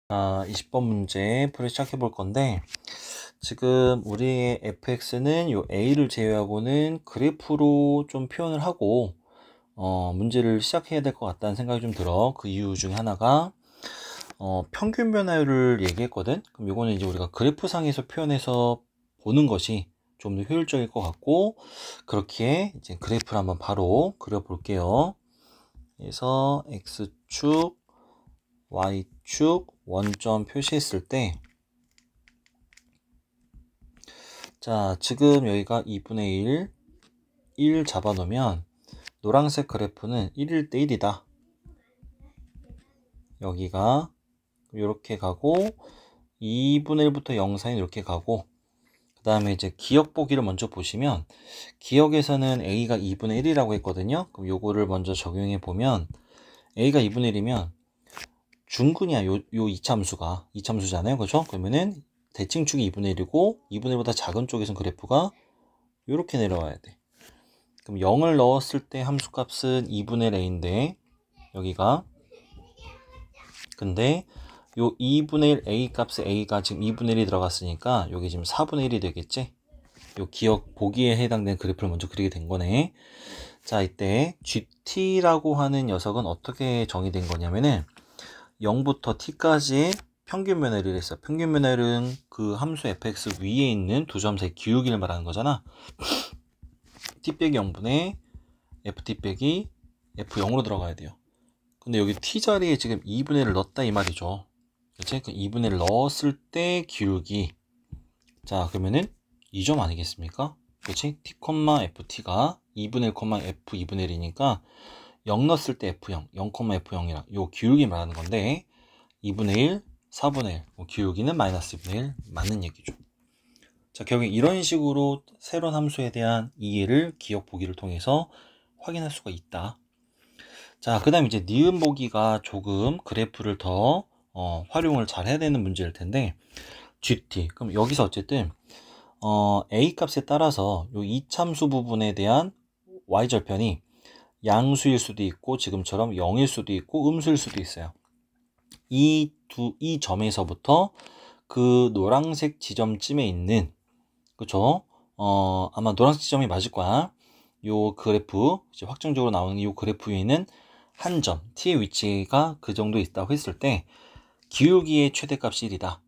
20번 문제 풀이 시작해 볼 건데, 지금 우리의 fx는 요 a를 제외하고는 그래프로 좀 표현을 하고 문제를 시작해야 될 것 같다는 생각이 좀 들어. 그 이유 중에 하나가 평균 변화율을 얘기했거든. 그럼 요거는 이제 우리가 그래프상에서 표현해서 보는 것이 좀 더 효율적일 것 같고, 그렇게 이제 그래프를 한번 바로 그려 볼게요. 그래서 x축, y축 원점 표시했을 때, 자, 지금 여기가 2분의 1 잡아놓으면 노란색 그래프는 1일 때 1이다. 여기가 이렇게 가고 2분의 1부터 0 사이는 이렇게 가고, 그 다음에 이제 기억 보기를 먼저 보시면, 기억에서는 a가 2분의 1이라고 했거든요. 그럼 요거를 먼저 적용해 보면 a가 2분의 1이면 중근이야. 요 이참수잖아요. 그죠? 그러면은 대칭축이 2분의 1이고 2분의 1보다 작은 쪽에서는 그래프가 이렇게 내려와야 돼. 그럼 0을 넣었을 때 함수값은 2분의 a인데, 여기가 근데 요 2분의 1 a 값에 a가 지금 2분의 1이 들어갔으니까 여기 지금 4분의 1이 되겠지. 요 기억 보기에 해당되는 그래프를 먼저 그리게 된 거네. 자, 이때 gt라고 하는 녀석은 어떻게 정의된 거냐면은 0부터 t까지의 평균 변화율을 했어. 평균 변화율은 그 함수 fx 위에 있는 두 점 사이 기울기를 말하는 거잖아. t 빼기 0분의 ft 빼기 f0으로 들어가야 돼요. 근데 여기 t 자리에 지금 2분의 1을 넣었다 이 말이죠. 그치? 그 2분의 1을 넣었을 때 기울기. 자, 그러면은 이 점 아니겠습니까? 그치? t, ft가 2분의 1, f 2분의 1이니까 0 넣었을 때 f0, 0, f0이랑 요 기울기 말하는 건데, 2분의 1, 4분의 1, 기울기는 마이너스 2분의 1 맞는 얘기죠. 자, 결국 이런 식으로 새로운 함수에 대한 이해를 기억 보기를 통해서 확인할 수가 있다. 자, 그 다음 이제 니은 보기가 조금 그래프를 더 활용을 잘 해야 되는 문제일 텐데, GT. 그럼 여기서 어쨌든 A 값에 따라서 요 이참수 부분에 대한 y절편이 양수일 수도 있고 지금처럼 0일 수도 있고 음수일 수도 있어요. 이 점에서부터 그 노란색 지점쯤에 있는, 그쵸? 아마 노란색 지점이 맞을 거야. 요 그래프, 이제 확정적으로 나오는 이 그래프 위에는 한 점, t의 위치가 그 정도 있다고 했을 때 기울기의 최대값이 1이다.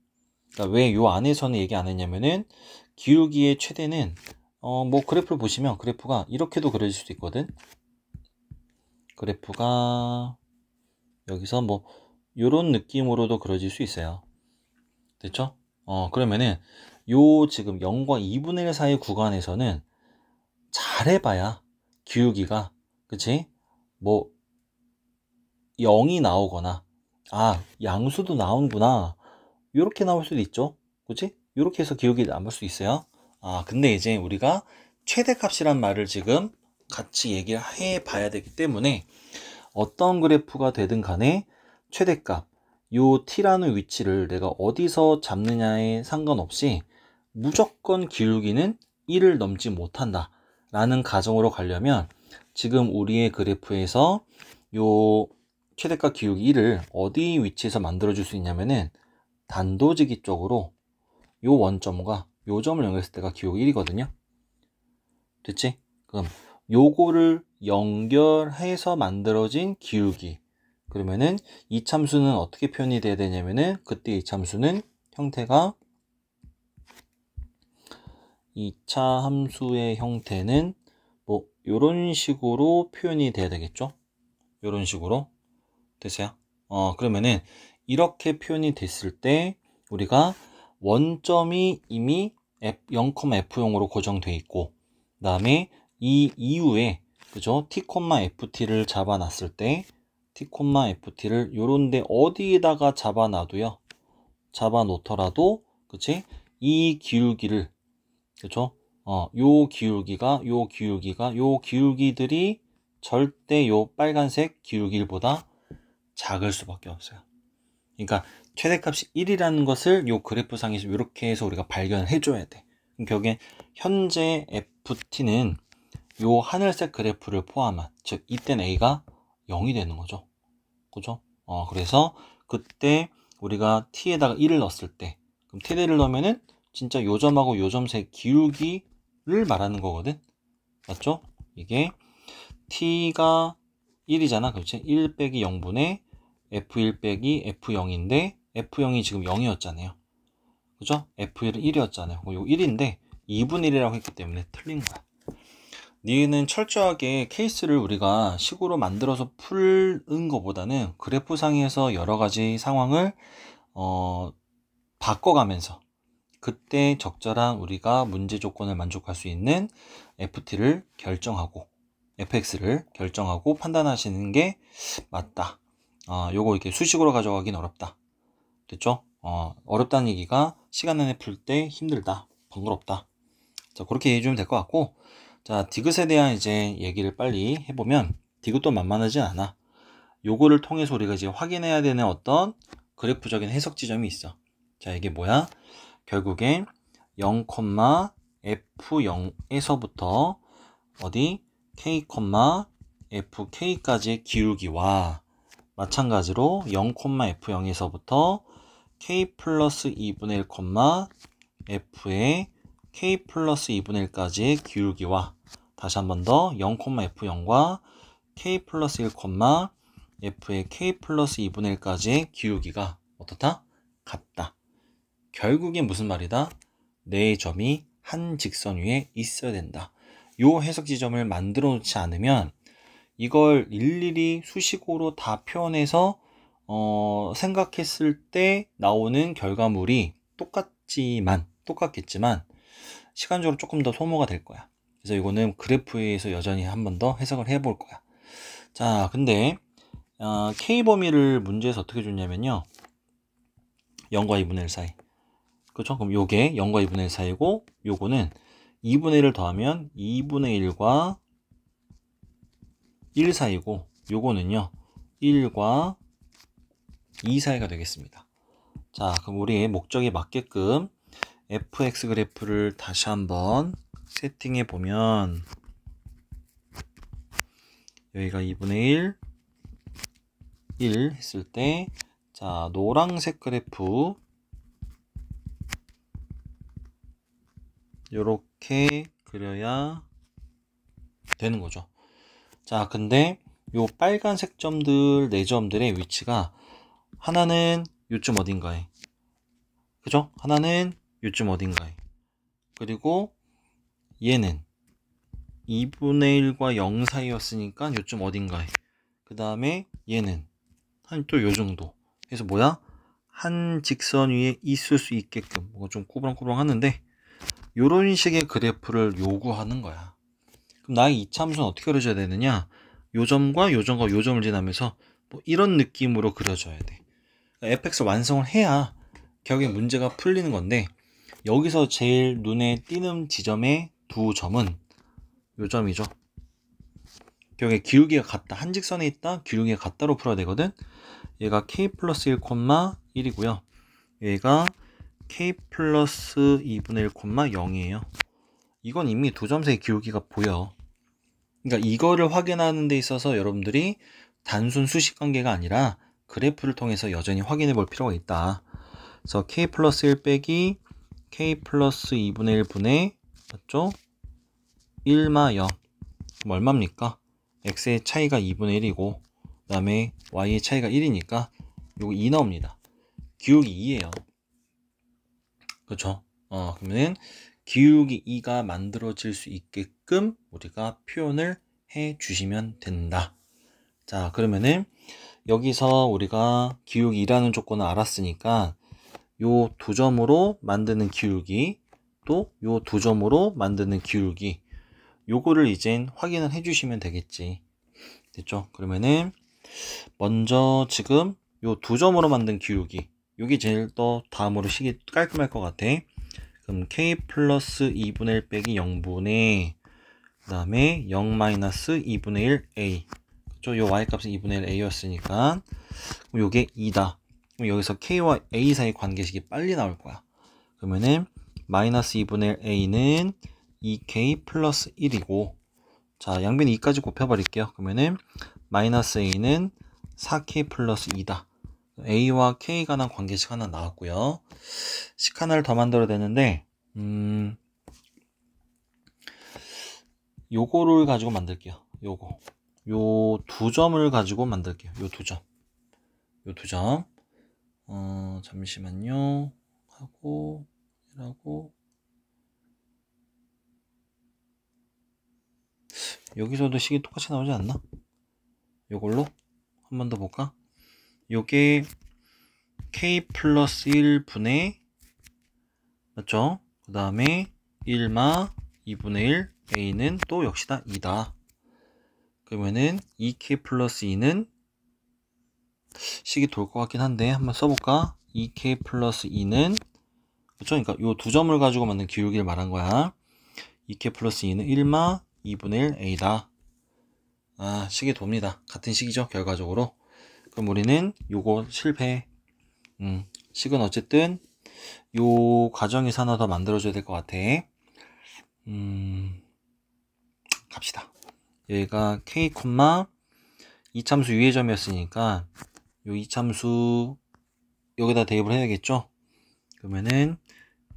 그러니까 왜 요 안에서는 얘기 안 했냐면은, 기울기의 최대는 뭐 그래프를 보시면 그래프가 이렇게도 그려질 수도 있거든. 그래프가 여기서 뭐 요런 느낌으로도 그려질 수 있어요. 됐죠? 그러면은 요 지금 0과 2분의 1 사이 구간에서는 잘해봐야 기울기가, 그치? 뭐 0이 나오거나, 양수도 나오는구나, 요렇게 나올 수도 있죠. 그치? 요렇게 해서 기울기 남을 수 있어요. 근데 이제 우리가 최대값이란 말을 지금 같이 얘기를 해 봐야 되기 때문에, 어떤 그래프가 되든 간에 최대값, 요 t라는 위치를 내가 어디서 잡느냐에 상관없이 무조건 기울기는 1을 넘지 못한다 라는 가정으로 가려면, 지금 우리의 그래프에서 요 최대값 기울기 1을 어디 위치에서 만들어 줄 수 있냐면은, 단도직입 쪽으로 요 원점과 요 점을 연결했을 때가 기울기 1이거든요. 됐지? 그럼 요거를 연결해서 만들어진 기울기, 그러면은 이 참수는 어떻게 표현이 돼야 되냐면은, 그때 이 참수는 형태가, 2차 함수의 형태는 뭐 요런 식으로 표현이 돼야 되겠죠. 요런 식으로 됐어요. 그러면은 이렇게 표현이 됐을 때 우리가 원점이 이미 0, f0으로 고정돼 있고, 그 다음에 이 이후에, 그죠? t, ft를 잡아놨을 때 t, ft를 요런데 어디에다가 잡아놔도요, 잡아놓더라도, 그치? 이 기울기를, 그죠? 요 기울기들이 절대 요 빨간색 기울기보다 작을 수밖에 없어요. 그러니까 최대값이 1이라는 것을 요 그래프상에서 이렇게 해서 우리가 발견을 해줘야 돼. 그럼 결국엔 현재 ft는 요 하늘색 그래프를 포함한, 즉 이땐 a가 0이 되는 거죠. 그죠? 그래서 그때 우리가 t에다가 1을 넣었을 때, 그럼 t를 넣으면은 진짜 요 점하고 요 점 사이 기울기를 말하는 거거든. 맞죠? 이게 t가 1이잖아. 그렇지? 1 빼기 0분의 f1 빼기 f0인데 f0이 지금 0이었잖아요. 그죠? f1은 1이었잖아요. 요 1인데 2분의 1이라고 했기 때문에 틀린 거야. 니는 철저하게 케이스를 우리가 식으로 만들어서 푸는 것보다는 그래프상에서 여러 가지 상황을 바꿔가면서 그때 적절한 우리가 문제 조건을 만족할 수 있는 FT를 결정하고 FX를 결정하고 판단하시는 게 맞다. 요거 이렇게 수식으로 가져가긴 어렵다. 됐죠? 어렵다는 얘기가 시간 안에 풀 때 힘들다, 번거롭다. 자, 그렇게 이해해 주면 될 것 같고, 자, 디귿에 대한 이제 얘기를 빨리 해보면, 디귿도 만만하진 않아. 요거를 통해서 우리가 이제 확인해야 되는 어떤 그래프적인 해석 지점이 있어. 자, 이게 뭐야? 결국엔 0,f0에서부터 어디 k, fk까지의 기울기와 마찬가지로 0,f0에서부터 k 플러스 2분의 1, f의 k 플러스 2분의 1까지의 기울기와 다시 한 번 더 0,f0과 k 플러스 1, f의 k 플러스 2분의 1까지의 기울기가 어떻다? 같다. 결국엔 무슨 말이다? 네 점이 한 직선 위에 있어야 된다. 요 해석 지점을 만들어 놓지 않으면 이걸 일일이 수식어로 다 표현해서 생각했을 때 나오는 결과물이 똑같겠지만 시간적으로 조금 더 소모가 될 거야. 그래서 이거는 그래프에서 여전히 한 번 더 해석을 해볼 거야. 자, 근데 K 범위를 문제에서 어떻게 줬냐면요. 0과 2분의 1 사이. 그렇죠? 그럼 요게 0과 2분의 1 사이고 요거는 2분의 1을 더하면 2분의 1과 1 사이고 요거는요 1과 2 사이가 되겠습니다. 자, 그럼 우리의 목적에 맞게끔 fx 그래프를 다시 한번 세팅해 보면 여기가 2분의 1 했을 때 자, 노란색 그래프 요렇게 그려야 되는 거죠. 자, 근데 요 빨간색 점들, 네 점들의 위치가 하나는 요쯤 어딘가에, 그죠? 하나는 요쯤 어딘가에, 그리고 얘는 2분의 1과 0 사이였으니까 요쯤 어딘가에, 그 다음에 얘는 한 또 요 정도 해서 뭐야? 한 직선 위에 있을 수 있게끔 뭐가 좀 꾸불렁꾸불렁 하는데 요런 식의 그래프를 요구하는 거야. 그럼 나의 이차함수는 어떻게 그려줘야 되느냐? 요 점과 요 점과 요 점을 지나면서 뭐 이런 느낌으로 그려줘야 돼. 그러니까 fx 완성을 해야 결국에 문제가 풀리는 건데 여기서 제일 눈에 띄는 지점의 두 점은 요 점이죠. 결국에 기울기가 같다. 한 직선에 있다. 기울기가 같다로 풀어야 되거든. 얘가 k 플러스 1, 1이고요. 얘가 k 플러스 2분의 1, 0이에요. 이건 이미 두 점 사이 기울기가 보여. 그러니까 이거를 확인하는 데 있어서 여러분들이 단순 수식 관계가 아니라 그래프를 통해서 여전히 확인해 볼 필요가 있다. 그래서 k 플러스 1 빼기 k 플러스 2분의 1분의 맞죠? 1마 0 그럼 얼마입니까? x의 차이가 2분의 1이고 그 다음에 y의 차이가 1이니까 요거 2 나옵니다. 기울기 2예요. 그렇죠? 그러면 기울기 2가 만들어질 수 있게끔 우리가 표현을 해 주시면 된다. 자, 그러면은 여기서 우리가 기울기 2라는 조건을 알았으니까 요 두 점으로 만드는 기울기 또 요 두 점으로 만드는 기울기 요거를 이젠 확인을 해 주시면 되겠지. 됐죠? 그러면은 먼저 지금 요 두 점으로 만든 기울기 요게 제일 더 다음으로 식이 깔끔할 것 같아. 그럼 k 플러스 2분의 1 빼기 0분의 그 다음에 0 마이너스 2분의 1 a 그쵸? 요 y값은 2분의 1 a였으니까 요게 2다. 그럼 여기서 k와 a 사이 관계식이 빨리 나올 거야. 그러면은 마이너스 2분의 1 a는 2k 플러스 1이고 자, 양변 2까지 곱해버릴게요. 그러면은 마이너스 a는 4k 플러스 2다. A와 K 관한 관계식 하나 나왔고요. 식 하나를 더 만들어야 되는데 요거를 가지고 만들게요. 요거 요 두 점을 가지고 만들게요. 요 두 점 잠시만요 하고 이라고 여기서도 식이 똑같이 나오지 않나? 요걸로 한 번 더 볼까? 요게 K 플러스 1분의 맞죠? 그 다음에 1마 2분의 1 A는 또 역시나 2다. 그러면은 2K 플러스 2는 식이 돌 것 같긴 한데 한번 써볼까? 2K 플러스 2는 그렇죠? 그러니까 요 두 점을 가지고 만든 기울기를 말한 거야. 2K 플러스 2는 1마 2분의 1 A다. 아, 식이 돕니다. 같은 식이죠, 결과적으로. 그럼 우리는 요거 실패. 식은 어쨌든 요 과정에서 하나 더 만들어줘야 될 것 같아. 갑시다. 여기가 K, 이참수 위의 점이었으니까 요 이참수 여기다 대입을 해야겠죠? 그러면은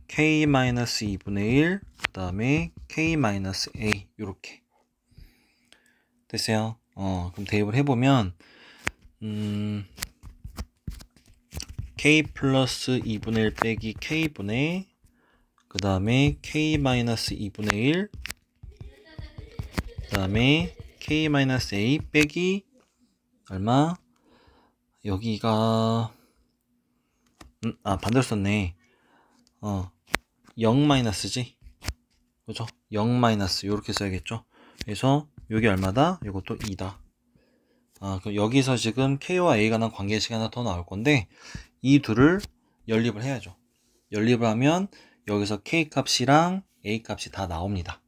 K-2분의 1, 그 다음에 K-A, 요렇게. 됐어요. 그럼 대입을 해보면, K 플러스 2분의 1 빼기 K분의, 그 다음에 K-2분의 1, 그 다음에 K-A 빼기, 얼마? 여기가, 반대로 썼네. 0 마이너스지. 그죠? 0 마이너스, 요렇게 써야겠죠? 그래서, 요게 얼마다? 요것도 2다. 그럼 여기서 지금 K와 A가 난 관계식 하나 더 나올 건데, 이 둘을 연립을 해야죠. 연립을 하면, 여기서 K 값이랑 A 값이 다 나옵니다.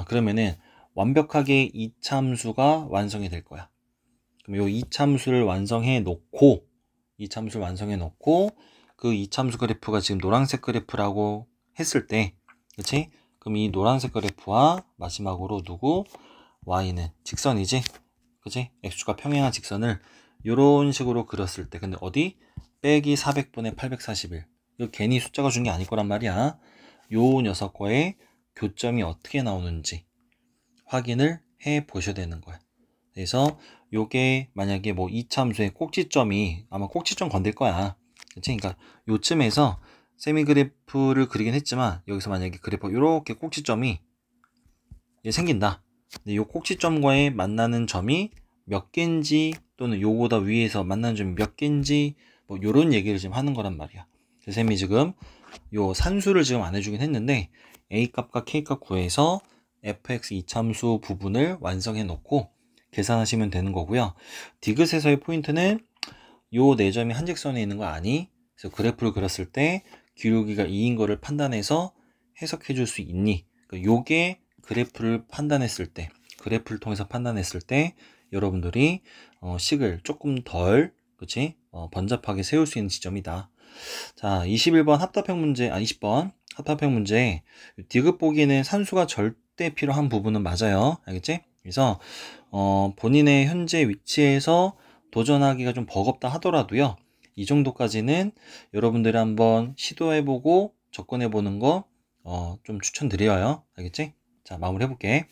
그러면은, 완벽하게 이참수가 완성이 될 거야. 그럼 요 이참수를 완성해 놓고, 그 이참수 그래프가 지금 노란색 그래프라고 했을 때, 그치? 그럼 이 노란색 그래프와 마지막으로 누구? Y는 직선이지? 그치? X축과 평행한 직선을 이런 식으로 그렸을 때, 근데 어디? 빼기 400분의 841. 이거 괜히 숫자가 준 게 아닐 거란 말이야. 요 녀석과의 교점이 어떻게 나오는지 확인을 해 보셔야 되는 거야. 그래서 요게 만약에 뭐 이참수의 꼭지점이 아마 꼭지점 건들 거야. 그치? 그러니까 요쯤에서 세미 그래프를 그리긴 했지만 여기서 만약에 그래프 요렇게 꼭지점이 생긴다. 근데 요 꼭지점과의 만나는 점이 몇 개인지 또는 요거보다 위에서 만나는 점이 몇 개인지 뭐 요런 얘기를 지금 하는 거란 말이야. 쌤이 지금 요 산수를 지금 안 해주긴 했는데 A값과 K값 구해서 fx 이참수 부분을 완성해 놓고 계산하시면 되는 거고요. 디귿에서의 포인트는 요 네 점이 한 직선에 있는 거 아니? 그래서 그래프를 그렸을 때 기울기가 2인 거를 판단해서 해석해 줄 수 있니? 요게 그래프를 통해서 판단했을 때 여러분들이 식을 조금 덜 그치? 번잡하게 세울 수 있는 지점이다. 자, 21번 합답형 문제, 20번 합답형 문제. 디귿 보기에는 산수가 절대 필요한 부분은 맞아요. 알겠지? 그래서 본인의 현재 위치에서 도전하기가 좀 버겁다 하더라도요. 이 정도까지는 여러분들이 한번 시도해보고 접근해보는 거 좀 추천드려요. 알겠지? 자, 마무리 해볼게.